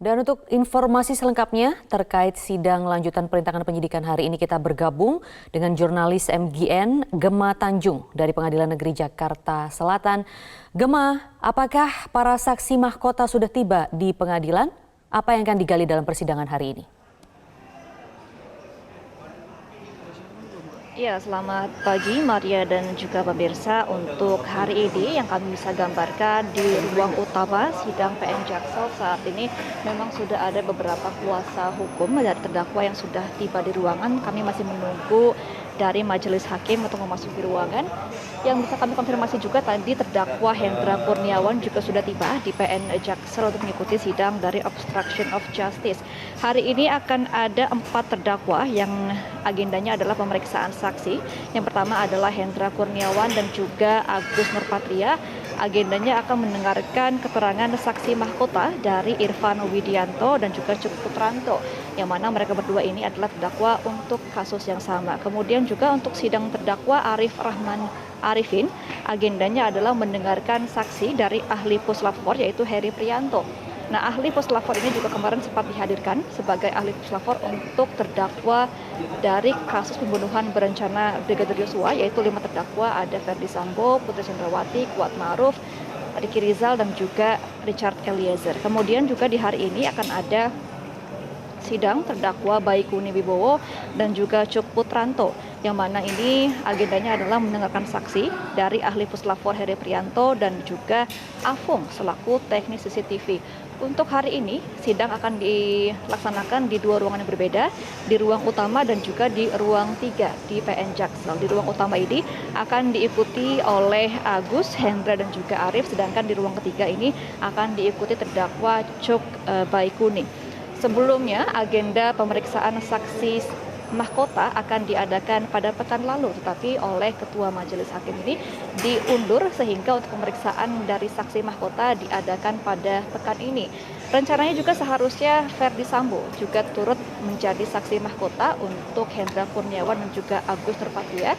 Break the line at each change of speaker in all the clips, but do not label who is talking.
Dan untuk informasi selengkapnya terkait sidang lanjutan perintangan penyidikan hari ini kita bergabung dengan jurnalis MGN Gema Tanjung dari Pengadilan Negeri Jakarta Selatan. Gema, apakah para saksi mahkota sudah tiba di pengadilan? Apa yang akan digali dalam persidangan hari ini?
Ya, selamat pagi Maria dan juga pemirsa. Untuk hari ini yang kami bisa gambarkan di ruang utama sidang PN Jaksel saat ini memang sudah ada beberapa kuasa hukum dari terdakwa yang sudah tiba di ruangan. Kami masih menunggu dari majelis hakim untuk memasuki ruangan. Yang bisa kami konfirmasi juga tadi terdakwa Hendra Kurniawan juga sudah tiba di PN Jaksel untuk mengikuti sidang dari obstruction of justice. Hari ini akan ada 4 terdakwa yang agendanya adalah pemeriksaan saksi. Yang pertama adalah Hendra Kurniawan dan juga Agus Nurpatria. Agendanya akan mendengarkan keterangan saksi mahkota dari Irfan Widianto dan juga Cuk Putranto, yang mana mereka berdua ini adalah terdakwa untuk kasus yang sama. Kemudian juga untuk sidang terdakwa Arif Rahman Arifin, agendanya adalah mendengarkan saksi dari ahli puslapor yaitu Heri Prianto. Nah, ahli puslapor ini juga kemarin sempat dihadirkan sebagai ahli puslapor untuk terdakwa dari kasus pembunuhan berencana Brigadir Yosua, yaitu 5 terdakwa, ada Ferdi Sambo, Putri Chandrawati, Kuat Ma'ruf, Ricky Rizal, dan juga Richard Eliezer. Kemudian juga di hari ini akan ada sidang terdakwa Baikuni Wibowo dan juga Cuk Putranto, yang mana ini agendanya adalah mendengarkan saksi dari ahli puslapor Heri Prianto dan juga Afung selaku teknis CCTV. Untuk hari ini sidang akan dilaksanakan di 2 ruangan yang berbeda, di ruang utama dan juga di ruang 3 di PN Jaksel. Di ruang utama ini akan diikuti oleh Agus, Hendra dan juga Arif, sedangkan di ruang ketiga ini akan diikuti terdakwa Cuk Baikuni. Sebelumnya agenda pemeriksaan saksi mahkota akan diadakan pada pekan lalu, tetapi oleh Ketua Majelis Hakim ini diundur sehingga untuk pemeriksaan dari saksi mahkota diadakan pada pekan ini. Rencananya juga seharusnya Ferdi Sambo juga turut menjadi saksi mahkota untuk Hendra Kurniawan dan juga Agus Nurpatria,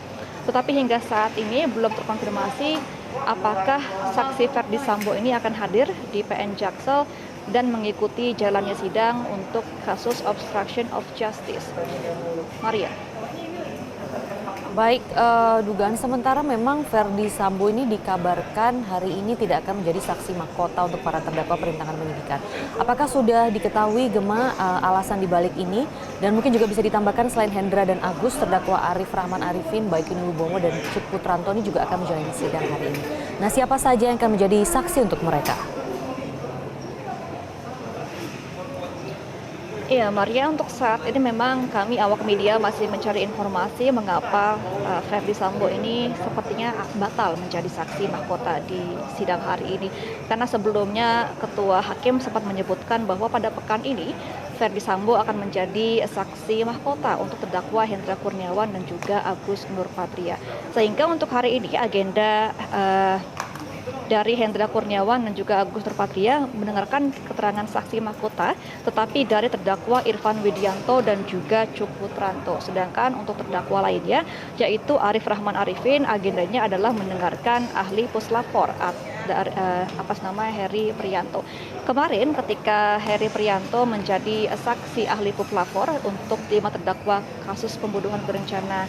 tetapi hingga saat ini belum terkonfirmasi apakah saksi Ferdi Sambo ini akan hadir di PN Jaksel dan mengikuti jalannya sidang untuk kasus obstruction of justice. Maria.
Baik, dugaan sementara memang Ferdi Sambo ini dikabarkan hari ini tidak akan menjadi saksi mahkota untuk para terdakwa perintangan penyidikan. Apakah sudah diketahui Gema alasan dibalik ini? Dan mungkin juga bisa ditambahkan selain Hendra dan Agus, terdakwa Arif Rahman Arifin, Baikuni Wibowo dan Cuk Putranto ini juga akan menjalani sidang hari ini. Nah, siapa saja yang akan menjadi saksi untuk mereka?
Iya, Maria, untuk saat ini memang kami awak media masih mencari informasi mengapa Ferdi Sambo ini sepertinya batal menjadi saksi mahkota di sidang hari ini. Karena sebelumnya Ketua Hakim sempat menyebutkan bahwa pada pekan ini Ferdi Sambo akan menjadi saksi mahkota untuk terdakwa Hendra Kurniawan dan juga Agus Nurpatria. Sehingga untuk hari ini agenda dari Hendra Kurniawan dan juga Agus Nurpatria mendengarkan keterangan saksi mahkota, tetapi dari terdakwa Irfan Widianto dan juga Cuk Putranto. Sedangkan untuk terdakwa lainnya, yaitu Arif Rahman Arifin, agendanya adalah mendengarkan ahli puslapor atas nama Heri Prianto. Kemarin ketika Heri Prianto menjadi saksi ahli puslapor untuk 5 terdakwa kasus pembunuhan berencana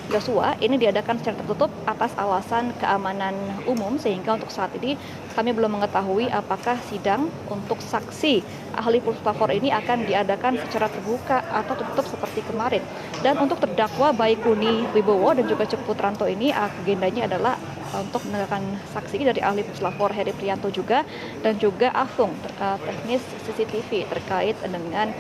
Yosua, ini diadakan secara tertutup atas alasan keamanan umum, sehingga untuk saat ini kami belum mengetahui apakah sidang untuk saksi ahli puslapor ini akan diadakan secara terbuka atau tertutup seperti kemarin. Dan untuk terdakwa Baikuni Wibowo dan juga Cuk Putranto ini agendanya adalah untuk mendengarkan saksi dari ahli puslapor Heri Prianto juga dan juga Afung teknis CCTV terkait dengan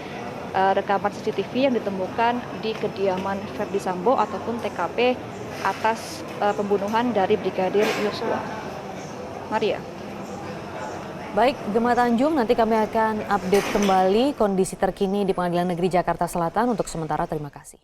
rekaman CCTV yang ditemukan di kediaman Ferdi Sambo ataupun TKP atas pembunuhan dari Brigadir Yosua. Maria.
Baik, Gema Tanjung, nanti kami akan update kembali kondisi terkini di Pengadilan Negeri Jakarta Selatan. Untuk sementara, terima kasih.